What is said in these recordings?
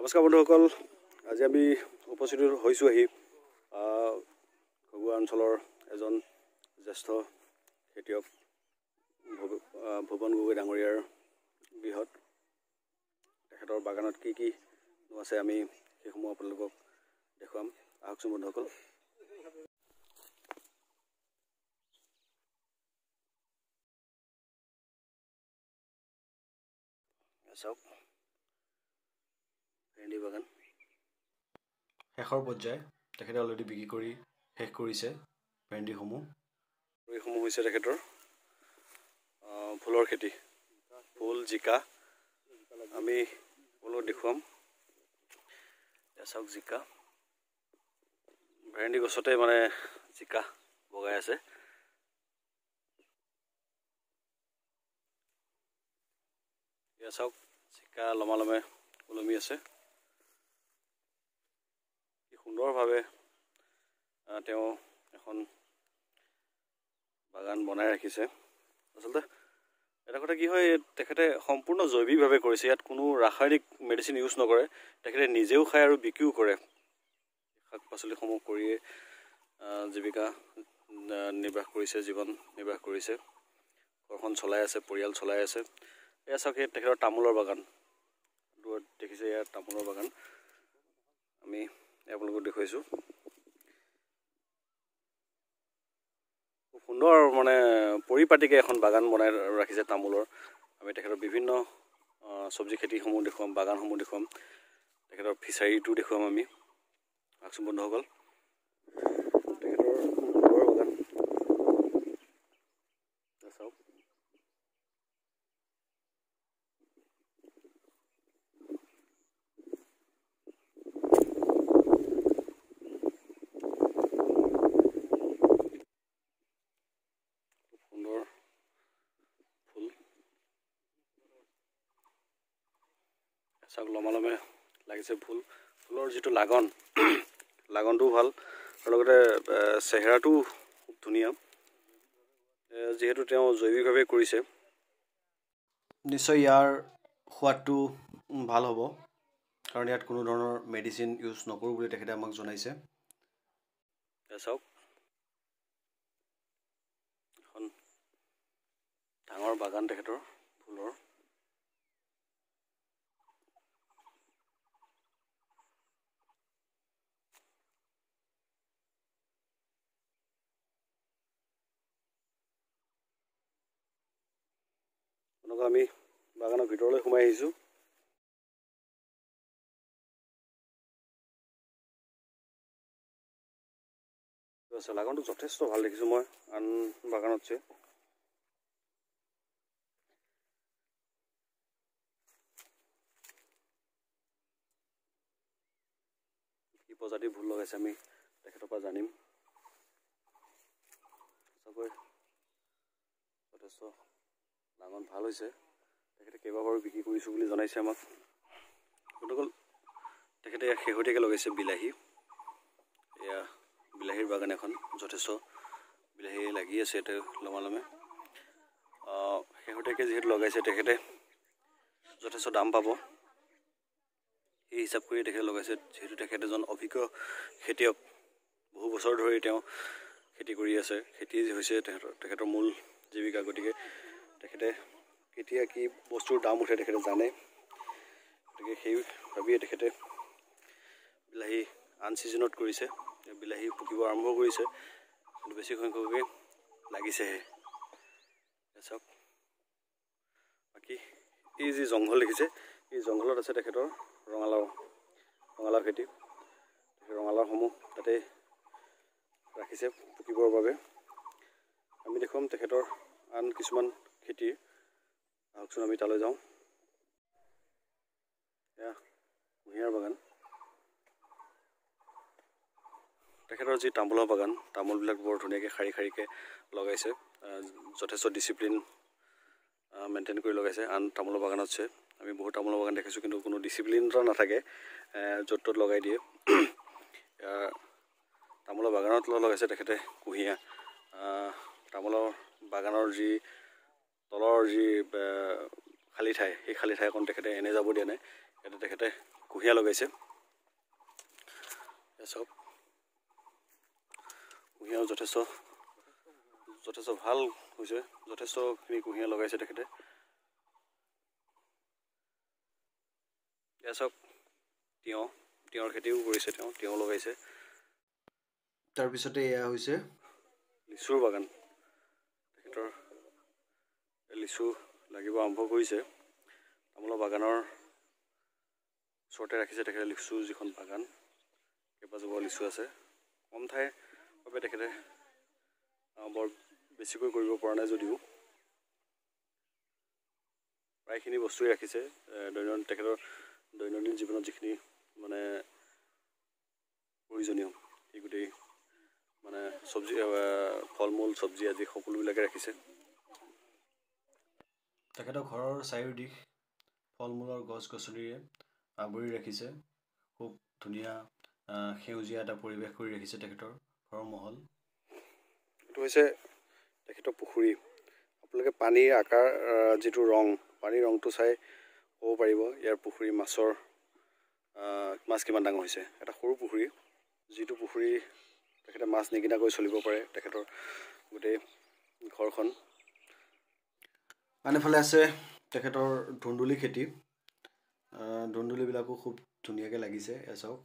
নমস্কাৰ বন্ধুসকল, আজি আমি উপস্থিত হৈছোঁ খগুৱা অঞ্চলৰ এজন জ্যেষ্ঠ খেতিয়ক ভুৱন গগৈ ডাঙৰীয়াৰ গৃহত। তেখেতৰ বাগানত কি কি আছে আমি সেইসমূহ আপোনালোকক দেখুৱাম। আহকচোন বন্ধুসকল। চাওক, ভেন্দি বাগান শেষৰ পৰ্যায়। তেখেতে অলৰেডি বিক্ৰী কৰি শেষ কৰিছে ভেন্দিসমূহ। এইসমূহ হৈছে তেখেতৰ ফুলৰ খেতি, ফুল, জিকা। আমি সকলো দেখুৱাম। চাওক, জিকা, ভেন্দি গছতে মানে জিকা বগাই আছে। এয়া চাওক, জিকা লমালমে ওলমি আছে। কি সুন্দৰভাৱে তেওঁ এখন বাগান বনাই ৰাখিছে। আচলতে এটা কথা কি হয়, তেখেতে সম্পূৰ্ণ জৈৱিকভাৱে কৰিছে। ইয়াত কোনো ৰাসায়নিক মেডিচিন ইউজ নকৰে। তেখেতে নিজেও খায় আৰু বিক্ৰীও কৰে। শাক পাচলিসমূহ কৰিয়ে জীৱিকা নিৰ্বাহ কৰিছে, জীৱন নিৰ্বাহ কৰিছে, ঘৰখন চলাই আছে, পৰিয়াল চলাই আছে। এয়া চাওক, এই তেখেতৰ তামোলৰ বাগান। দূৰত দেখিছে, এয়া তামোলৰ বাগান। আমি আপোনালোকক দেখুৱাইছোঁ। খুব সুন্দৰ মানে পৰিপাটিকৈ এখন বাগান বনাই ৰাখিছে তামোলৰ। আমি তেখেতৰ বিভিন্ন চব্জি খেতিসমূহ দেখুৱাম, বাগানসমূহ দেখুৱাম, তেখেতৰ ফিচাৰীটো দেখুৱাম আমি। আহকচোন বন্ধুসকল, তেখেতৰ ফুলৰ বাগান চাওক। সুন্দৰ ফুল চাওক, লমালমে লাগিছে ফুল। ফুলৰ যিটো লাগন, লাগনটোও ভাল, আৰু লগতে চেহেৰাটোও খুব ধুনীয়া। যিহেতু তেওঁ জৈৱিকভাৱে কৰিছে, নিশ্চয় ইয়াৰ সোৱাদটো ভাল হ'ব, কাৰণ ইয়াত কোনো ধৰণৰ মেডিচিন ইউজ নকৰোঁ বুলি তেখেতে আমাক জনাইছে। চাওক, এখন ডাঙৰ বাগান তেখেতৰ ফুলৰ। এনেকুৱা আমি বাগানৰ ভিতৰলৈ সোমাই আহিছোঁ। লাগনটো যথেষ্ট ভাল দেখিছোঁ মই আন বাগানতছে। কি প্ৰজাতিৰ ভুল লগাইছে আমি তেখেতৰ পৰা জানিম। সঁচাকৈ যথেষ্ট লাগন ভাল হৈছে। তেখেতে কেইবাবাৰো বিক্ৰী কৰিছোঁ বুলি জনাইছে আমাক। গতিকে তেখেতে শেহতীয়াকৈ লগাইছে বিলাহী। এয়া বিলাহীৰ বাগান এখন, যথেষ্ট বিলাহী লাগি আছে ইয়াতে লমালমে। শেহতীয়াকৈ যিহেতু লগাইছে, তেখেতে যথেষ্ট দাম পাব সেই হিচাপ কৰি তেখেতে লগাইছে। যিহেতু তেখেত এজন অভিজ্ঞ খেতিয়ক, বহু বছৰ ধৰি তেওঁ খেতি কৰি আছে। খেতি হৈছে তেখেতৰ মূল জীৱিকা। গতিকে তেখেতে কেতিয়া কি বস্তুৰ দাম উঠে তেখেতে জানে। গতিকে সেই ভাবিয়ে তেখেতে বিলাহী আন ছিজনত কৰিছে। বিলাহী পকিব আৰম্ভ কৰিছে, কিন্তু বেছি সংখ্যকেই লাগিছেহে। চাওক, বাকী এই যি জংঘল দেখিছে, এই জংঘলত আছে তেখেতৰ ৰঙালাও খেতি। ৰঙালাওসমূহ তাতে ৰাখিছে পকিবৰ বাবে। আমি দেখুৱাম তেখেতৰ আন কিছুমান খেতি। আহকচোন আমি তালৈ যাওঁ। এয়া কুঁহিয়াৰ বাগান। তেখেতৰ যি তামোলৰ বাগান, তামোলবিলাক বৰ ধুনীয়াকৈ শাৰী শাৰীকৈ লগাইছে। যথেষ্ট ডিচিপ্লিন মেইনটেইন কৰি লগাইছে। আন তামোলৰ বাগানতছে আমি বহুত তামোলৰ বাগান দেখিছোঁ, কিন্তু কোনো ডিচিপ্লিন এটা নাথাকে, য'ত ত'ত লগাই দিয়ে। তামোলৰ বাগানত লগাইছে তেখেতে কুঁহিয়া। তামোলৰ বাগানৰ যি তলৰ যি খালী ঠাই, সেই খালী ঠাইকণ তেখেতে এনে যাব দিয়া নাই। ইয়াতে তেখেতে কুঁহিয়া লগাইছে চব কুঁহিয়াও যথেষ্ট ভাল হৈছে যথেষ্টখিনি কুঁহিয়া লগাইছে তেখেতে চব তিয়ঁৰ খেতিও কৰিছে তিয়ঁহ লগাইছে তাৰপিছতে এয়া হৈছে লিচুৰ বাগান তেখেতৰ লিচু লাগিব আৰম্ভ কৰিছে তামোলৰ বাগানৰ ওচৰতে ৰাখিছে তেখেতে লিচু যিখন বাগান কেইবাজোপা লিচু আছে কম ঠাইৰ বাবে তেখেতে বৰ বেছিকৈ কৰিব পৰা নাই যদিও প্ৰায়খিনি বস্তুৱে ৰাখিছে তেখেতৰ দৈনন্দিন জীৱনত যিখিনি মানে প্ৰয়োজনীয় এই গোটেই মানে চব্জি ফল মূল চব্জি আদি সকলোবিলাকে ৰাখিছে তেখেতৰ ঘৰৰ চাৰিওদিশ ফল মূলৰ গছ গছনিৰে আৱৰি ৰাখিছে খুব ধুনীয়া সেউজীয়া এটা পৰিৱেশ কৰি ৰাখিছে তেখেতৰ ঘৰৰ মহল এইটো হৈছে তেখেতৰ পুখুৰী আপোনালোকে পানীৰ আকাৰ যিটো ৰং পানীৰ ৰংটো চাই ক'ব পাৰিব ইয়াৰ পুখুৰী মাছ কিমান ডাঙৰ হৈছে এটা সৰু পুখুৰী যিটো পুখুৰী তেখেতে মাছ নিকিনাকৈ চলিব পাৰে তেখেতৰ গোটেই ঘৰখন আনফালে আছে তেখেতৰ ধুন্দুলি খেতি ধুন্দুলিবিলাকো খুব ধুনীয়াকৈ লাগিছে চাওক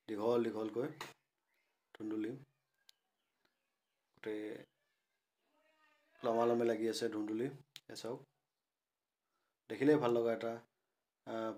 দীঘলকৈ ধুন্দুলি গোটেই লমালমে লাগি আছে ধুন্দুলি চাওক দেখিলেই ভাল লগা এটা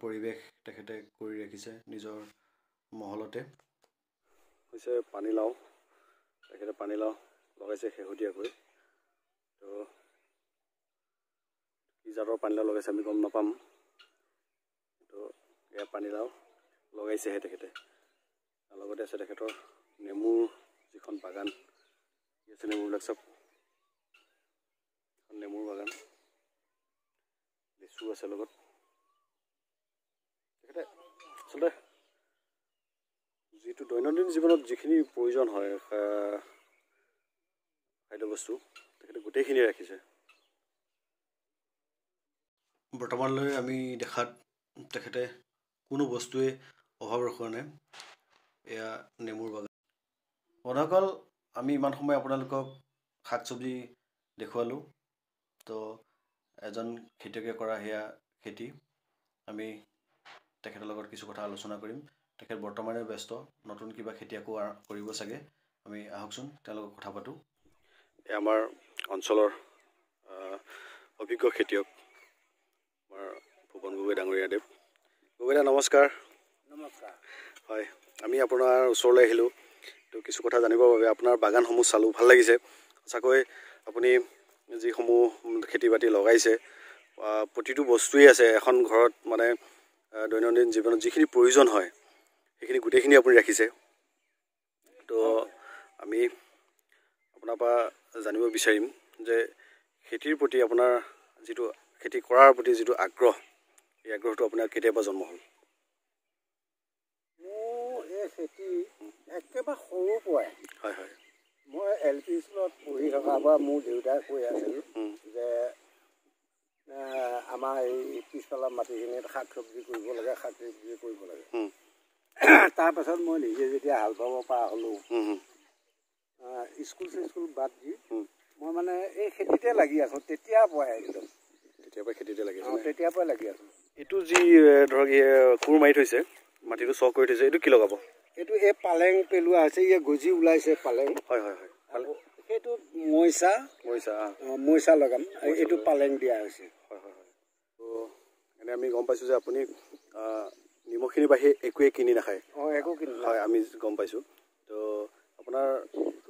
পৰিৱেশ তেখেতে কৰি ৰাখিছে নিজৰ মহলতে হৈছে পানীলাও তেখেতে পানীলাও লগাইছে শেহতীয়াকৈ তো কি জাতৰ পানীলাও লগাইছে আমি গম নাপাম তো এয়া পানীলাও লগাইছেহে তেখেতে লগতে আছে তেখেতৰ নেমুৰ যিখন বাগান কি আছে নেমুবিলাক চব নেমুৰ বাগান লিচু আছে লগত তেখেতে আচলতে যিটো দৈনন্দিন জীৱনত যিখিনি প্ৰয়োজন হয় খাদ্য বস্তু তেখেতে গোটেইখিনি ৰাখিছে বৰ্তমানলৈ আমি দেখাত তেখেতে কোনো বস্তুৱে অভাৱ ৰখোৱা নাই এয়া নেমুৰ বাগান বন্ধুসকল আমি ইমান সময় আপোনালোকক শাক চব্জি দেখুৱালোঁ তো এজন খেতিয়কে কৰা সেয়া খেতি আমি তেখেতৰ লগত কিছু কথা আলোচনা কৰিম তেখেত বৰ্তমানে ব্যস্ত নতুন কিবা খেতি আকৌ কৰিব চাগে আমি আহকচোন তেওঁলোকক কথা পাতোঁ এই আমাৰ অঞ্চলৰ অভিজ্ঞ খেতিয়ক আমাৰ ভূপন গগৈ ডাঙৰীয়াদেৱ গগৈদা নমস্কাৰ হয় আমি আপোনাৰ ওচৰলৈ আহিলোঁ তো কিছু কথা জানিবৰ বাবে আপোনাৰ বাগানসমূহ চালোঁ ভাল লাগিছে সঁচাকৈ আপুনি যিসমূহ খেতি বাতি লগাইছে প্ৰতিটো বস্তুৱেই আছে এখন ঘৰত মানে দৈনন্দিন জীৱনত যিখিনি প্ৰয়োজন হয় সেইখিনি গোটেইখিনি আপুনি ৰাখিছে তো আমি আপোনাৰ পৰা জানিব বিচাৰিম যে খেতিৰ প্ৰতি আপোনাৰ যিটো খেতি কৰাৰ প্ৰতি যিটো আগ্ৰহ এই আগ্ৰহটো আপোনাৰ কেতিয়াবা জন্ম হ'ল মোৰ এই খেতি একেবাৰে সৰুৰ পৰাই হয় হয় মই LP স্কুলত পঢ়ি থকাৰ পৰা মোৰ দেউতাই কৈ আছিল যে আমাৰ এই পিছফালৰ মাটিখিনিত শাক চব্জি কৰিব লাগে তাৰপাছত মই নিজে যেতিয়া হাল বাব পৰা হ'লোঁ স্কুল বাদ দি মই মানে এই খেতিতে লাগি আছোঁ তেতিয়াৰ পৰাই একদম খেতিতে লাগি তেতিয়াৰ পৰাই লাগি আছোঁ এইটো যি ধৰক কোৰ মাৰি থৈছে মাটিটো চহ কৰি থৈছে এইটো কি লগাব এইটো এই পালেং পেলোৱা হৈছে ইয়াত গজি ওলাইছে পালেং হয় হয় হয় সেইটো মইচা লগাম এইটো পালেং দিয়া হৈছে হয় হয় হয় তো এনে আমি গম পাইছোঁ যে আপুনি নিমখখিনি বাহিৰে একোৱে কিনি নাখায় একো কিনি হয় আমি গম পাইছোঁ তো আপোনাৰ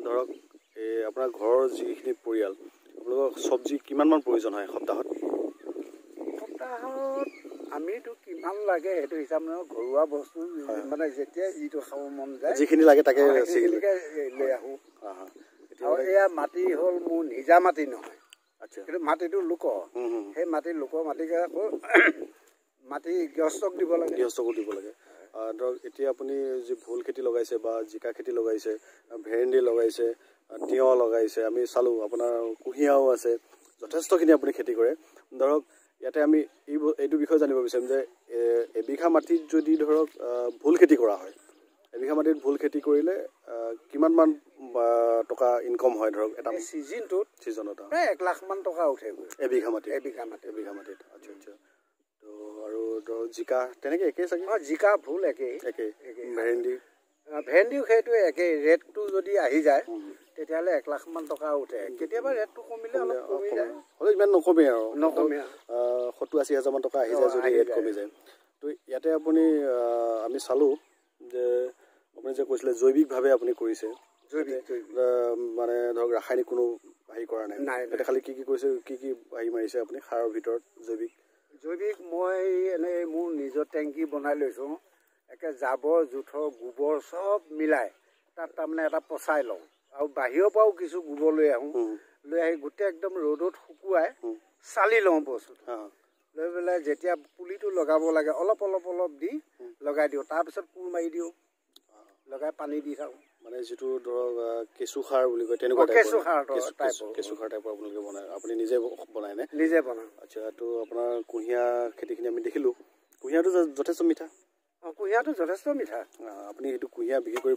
ধৰক এই আপোনাৰ ঘৰৰ যিখিনি পৰিয়াল আপোনালোকৰ চব্জি কিমানমান প্ৰয়োজন হয় সপ্তাহত আমিতো কিমান লাগে সেইটো হিচাপ নহয় ঘৰুৱা বস্তু মানে যেতিয়া যিটো খাব মন যায় যিখিনি লাগে তাকে লৈ আহোঁ আৰু এয়া মাটি হ'ল মোৰ নিজা মাটি নহয় আচ্ছা কিন্তু মাটিটো লোকৰ সেই লোকৰ মাটিকে আকৌ মাটি গৃহস্থক দিব লাগে ধৰক এতিয়া আপুনি যি ভোল খেতি লগাইছে বা জিকা খেতি লগাইছে ভেন্দি লগাইছে তিয়ঁহ লগাইছে আমি চালোঁ আপোনাৰ কুঁহিয়াৰো আছে যথেষ্টখিনি আপুনি খেতি কৰে ধৰক ইয়াতে আমি এইটো বিষয়ে জানিব বিচাৰিম যে এবিঘা মাটিত যদি ধৰক ভুল খেতি কৰা হয়, এবিঘা মাটিত ভুল খেতি কৰিলে কিমানমান টকা ইনকম হয় ধৰক এটা ছিজনত প্ৰায় 1 লাখ মান টকা উঠেগৈ এবিঘা মাটিত। আচ্ছা আচ্ছা। তো আৰু ধৰক জিকা তেনেকৈ একেই চাগে? জিকা ভুল একেই। ভেন্দিও সেইটো একেই। ৰেটটো যদি আহি যায় তেতিয়াহ'লে 1 লাখ মান টকা উঠে। কেতিয়াবা ৰেটটো কমিলে অলপ কমি যায়, হ'লেও ইমান নকমে আৰু 70-80 হাজাৰ মান টকা আহি যায় যদি ৰেট কমি যায়। তো ইয়াতে আপুনি আমি চালোঁ যে আপুনি যে কৈছিলে জৈৱিকভাৱে আপুনি কৰিছে, মানে ধৰক ৰাসায়নিক কোনো হেৰি কৰা নাই, এতিয়া খালি কি কৰিছে, কি হেৰি মাৰিছে আপুনি সাৰৰ ভিতৰত? জৈৱিক মই এনেই মোৰ নিজৰ টেংকি বনাই লৈছোঁ, একে জাবৰ জোঁথৰ গোবৰ চব মিলাই তাত তাৰমানে এটা পচাই লওঁ, আৰু বাহিৰৰ পৰাও কিছু গোবৰ লৈ আহোঁ, লৈ আহি গোটেই একদম ৰ'দত শুকুৱাই চালি লওঁ বস্তুটো, লৈ পেলাই যেতিয়া পুলিটো লগাব লাগে অলপ দি লগাই দিওঁ, তাৰপিছত কোৰ মাৰি দিওঁ, লগাই পানী দি থাকোঁ। মানে যিটো ধৰক কেঁচু সাৰ বুলি কয় তেনেকুৱা কেঁচু সাৰ টাইপৰ আপোনালোকে বনায়? আপুনি নিজে বনায় নে? নিজে বনাওঁ। আচ্ছা। তো আপোনাৰ কুঁহিয়াৰ খেতিখিনি আমি দেখিলোঁ, কুঁহিয়াৰটো যথেষ্ট মিঠা? কুঁহিয়াৰটো যথেষ্ট মিঠা। আপুনি এইটো কুঁহিয়াৰ বিক্ৰী কৰি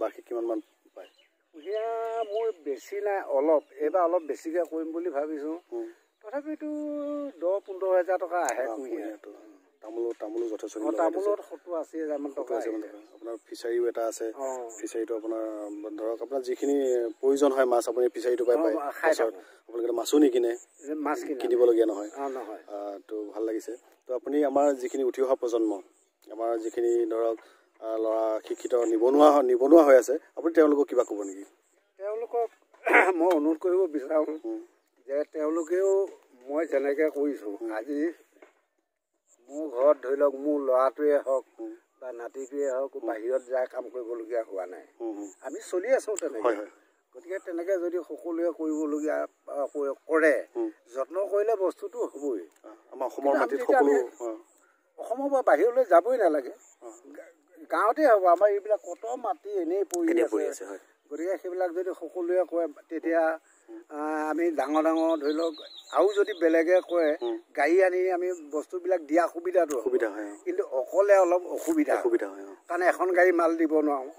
বাৰ্ষিক কিমানমান পায়? কুঁহিয়াৰ মোৰ বেছি নাই, অলপ। এইবাৰ অলপ বেছিকৈ কৰিম বুলি ভাবিছোঁ, তথাপিতো 10-15 হাজাৰ টকা আহে কুঁহিয়াৰটো। তামোলো যথেষ্ট? তামোলত 70-80 হাজাৰ মান টকা। আপোনাৰ ফিচাৰীও এটা আছে, ফিচাৰীটো আপোনাৰ ধৰক আপোনাৰ যিখিনি প্ৰয়োজন হয় মাছ আপুনি ফিচাৰীটো পাই আপোনালোকে মাছো নিকিনে, মাছ কিনিবলগীয়া নহয়। তো ভাল লাগিছে। তো আপুনি আমাৰ যিখিনি উঠি অহা প্ৰজন্ম, আমাৰ যিখিনি ধৰক ল'ৰা শিক্ষিত নিবনুৱা হৈ আছে, আপুনি তেওঁলোকক কিবা ক'ব নেকি? তেওঁলোকক মই অনুৰোধ কৰিব বিচাৰোঁ যে তেওঁলোকেও মই যেনেকৈ কৰিছোঁ, আজি মোৰ ঘৰত ধৰি লওক মোৰ ল'ৰাটোৱে হওক বা নাতিটোৱে হওক বাহিৰত যায় কাম কৰিবলগীয়া হোৱা নাই, আমি চলি আছোঁ তেনেকৈ। গতিকে তেনেকৈ যদি সকলোৱে কৰিবলগীয়া কৰে, যত্ন কৰিলে বস্তুটো হ'বই। আমাৰ অসমৰ মাটিত সকলো, অসমৰ পৰা বাহিৰলৈ যাবই নালাগে, গাঁৱতে হ'ব। আমাৰ এইবিলাক কত মাটি এনেই পৰি আছে, গতিকে সেইবিলাক যদি সকলোৱে কৰে তেতিয়া আমি ডাঙৰ ধৰি লওক, আৰু যদি বেলেগে কৰে গাড়ী আনি আমি বস্তুবিলাক দিয়া সুবিধাটো হয়, কিন্তু অকলে অলপ অসুবিধা হয়, কাৰণ এখন গাড়ী মাল দিব নোৱাৰোঁ,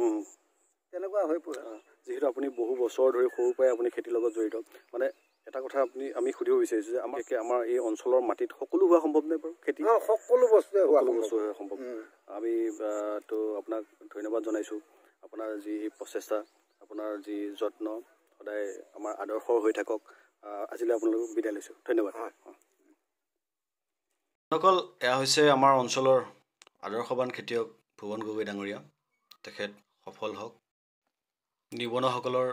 তেনেকুৱা হৈ পৰে। যিহেতু আপুনি বহু বছৰ ধৰি সৰুৰ পৰাই আপুনি খেতিৰ লগত জড়িত, মানে এটা কথা আমি সুধিব বিচাৰিছোঁ যে আমাৰ এই অঞ্চলৰ মাটিত সকলো হোৱা সম্ভৱ নে বাৰু খেতি? সকলো বস্তুৱে হোৱা সম্ভৱ। আমি তো আপোনাক ধন্যবাদ জনাইছোঁ, আপোনাৰ যি প্ৰচেষ্টা, আপোনাৰ যি যত্ন সদায় আমাৰ আদৰ্শ হৈ থাকক। আজিলৈ আপোনালোকক বিদায় লৈছোঁ, ধন্যবাদ। অকল এয়া হৈছে আমাৰ অঞ্চলৰ আদৰ্শৱান খেতিয়ক ভুৱন গগৈ ডাঙৰীয়া। তেখেত সফল হওক, নিবনুৱাসকলৰ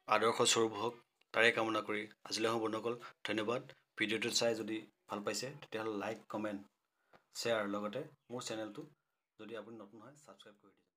আদৰ্শস্বৰূপ হওক, তাৰে কামনা কৰি আজিলৈ বন্ধুসকল ধন্যবাদ। ভিডিঅ'টো চাই যদি ভাল পাইছে তেতিয়াহ'লে লাইক, কমেণ্ট, শ্বেয়াৰ, লগতে মোৰ চেনেলটো যদি আপুনি নতুন হয় ছাবস্ক্ৰাইব কৰি দিব।